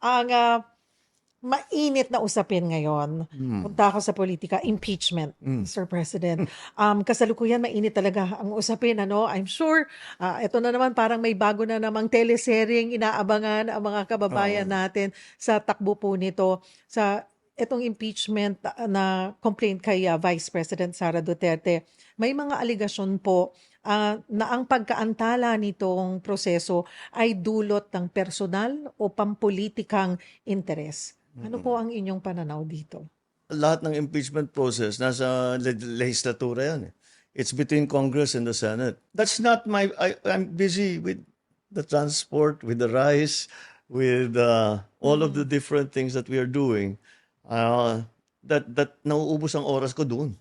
ang mainit na usapin ngayon. Punta ako sa politika, impeachment, Mr. President. Kasalukuyan mainit talaga ang usapin, ano? I'm sure, ito na naman parang may bago na namang teleseryeng inaabangan ang mga kababayan natin sa takbo po nito sa itong impeachment na complaint kay Vice President Sara Duterte. May mga aligasyon po na ang pagkaantala nitong proseso ay dulot ng personal o pampolitikang interes. Ano po ang inyong pananaw dito? Lahat ng impeachment process nasa legislatura yan. It's between Congress and the Senate. That's not I'm busy with the transport, with the rice, with all of the different things that we are doing. That nauubos ang oras ko doon.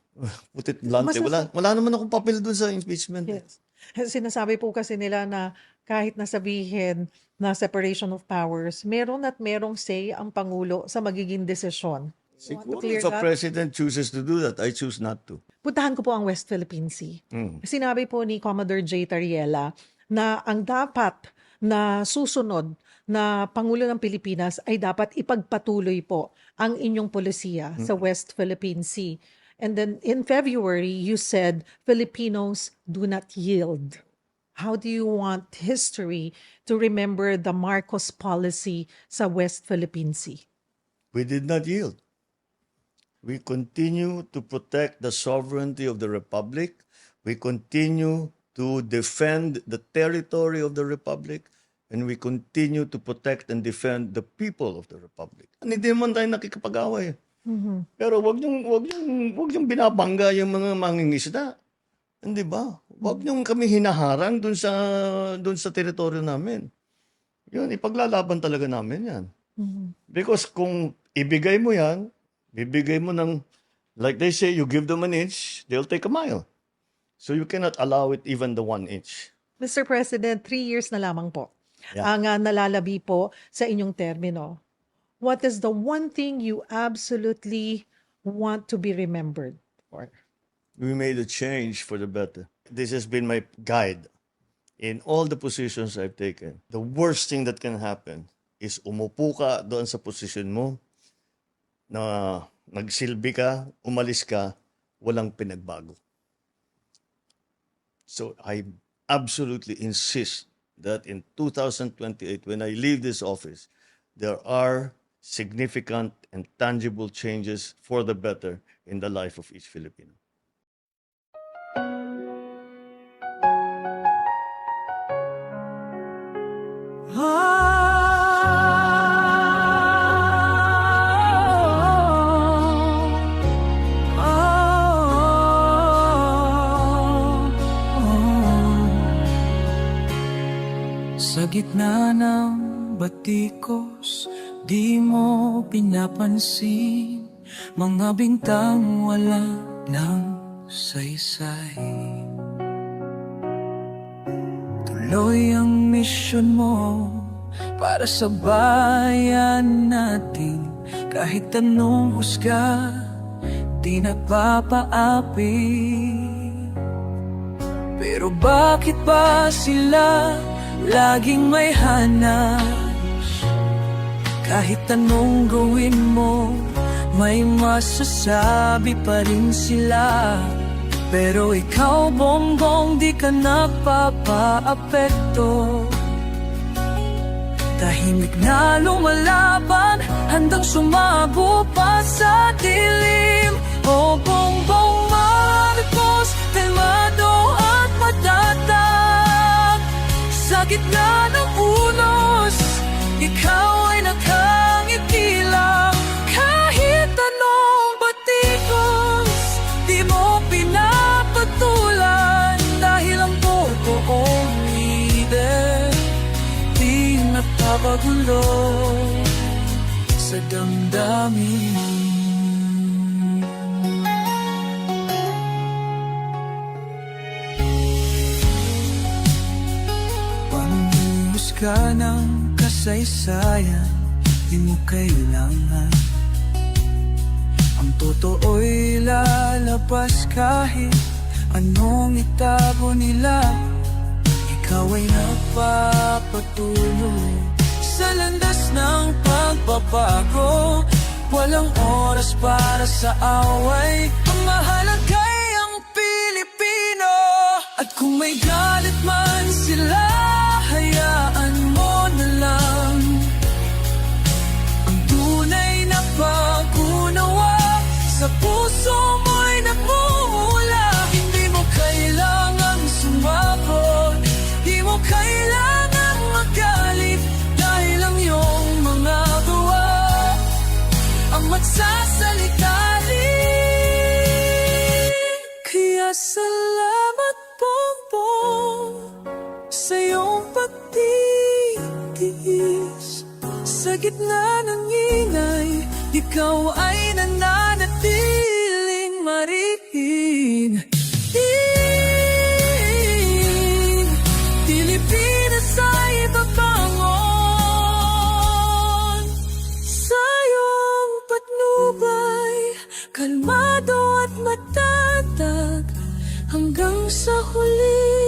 Put it bluntly. Wala naman akong papel doon sa impeachment. Yes. Sinasabi po kasi nila na kahit nasabihin na separation of powers, meron at merong say ang Pangulo sa magiging desisyon. Siguro if a president chooses to do that, I choose not to. Puntahan ko po ang West Philippine Sea. Sinabi po ni Commodore J. Tariela na ang dapat na susunod na Pangulo ng Pilipinas ay dapat ipagpatuloy po ang inyong polisiya sa West Philippine Sea. And then in February, you said Filipinos do not yield. How do you want history to remember the Marcos policy sa West Philippine Sea? We did not yield. We continue to protect the sovereignty of the Republic. We continue to defend the territory of the Republic. And we continue to protect and defend the people of the Republic. Hindi man tayo nakikipag-away. Pero wag niyong binabangga yung mga mangingisda. Hindi ba? Wag niyong kami hinaharang dun sa teritoryo namin. Yun, ipaglalaban talaga namin yan. Because kung ibigay mo yan, bibigay mo ng, like they say, you give them an inch, they'll take a mile. So you cannot allow it even the 1 inch. Mr. President, 3 years na lamang po Yeah. ang nalalabi po sa inyong termino. What is the one thing you absolutely want to be remembered for? We made a change for the better. This has been my guide in all the positions I've taken. The worst thing that can happen is umupo ka doon sa position mo na nagsilbi ka, umalis ka, walang pinagbago. So I absolutely insist that in 2028, when I leave this office, there are significant and tangible changes for the better in the life of each Filipino. Sa gitna ng batikos, di mo pinapansin mga bintang wala ng saysay. Tuloy ang misyon mo para sa bayan natin. Kahit anong husga, di nagpapaapi. Pero bakit ba sila laging may hanas? Kahit anong gawin mo, may masasabi pa rin sila. Pero ikaw, Bongbong, di ka nagpapaapekto. Tahimik na lumalaban, handang sumago pa sa dilim. O Bongbong Marcos, kalmado at matatag. Sa gitna ng unos, ikaw ay nakangiti lang. Kahit anong batikos, di mo pinapatulan. Dahil ang totoong leader, di napapagulo sa damdamin. Ka ng kasaysayan, di mo kailangan. Ang totoo'y lalabas kahit anong itago nila. Ikaw ay nagpapatuloy sa landas ng pagbabago. Walang oras para sa away, ang mahalagay ang Pilipino. At kung may galit man sila, hayaan mo na lang. Ang tunay na pag-unawa sa puso mo'y nagmumula. Hindi mo kailangang sumagot, di mo kailangang magalit, dahil ang iyong mga gawa ang magsasalita rin. Kaya salamat Bongbong sa iyong pagtitiis. Sa gitna ng ingay, ikaw ay nananatiling mariin. Pilipinas ay babangon sa iyong patnubay, kalmado at matatag hanggang sa huli.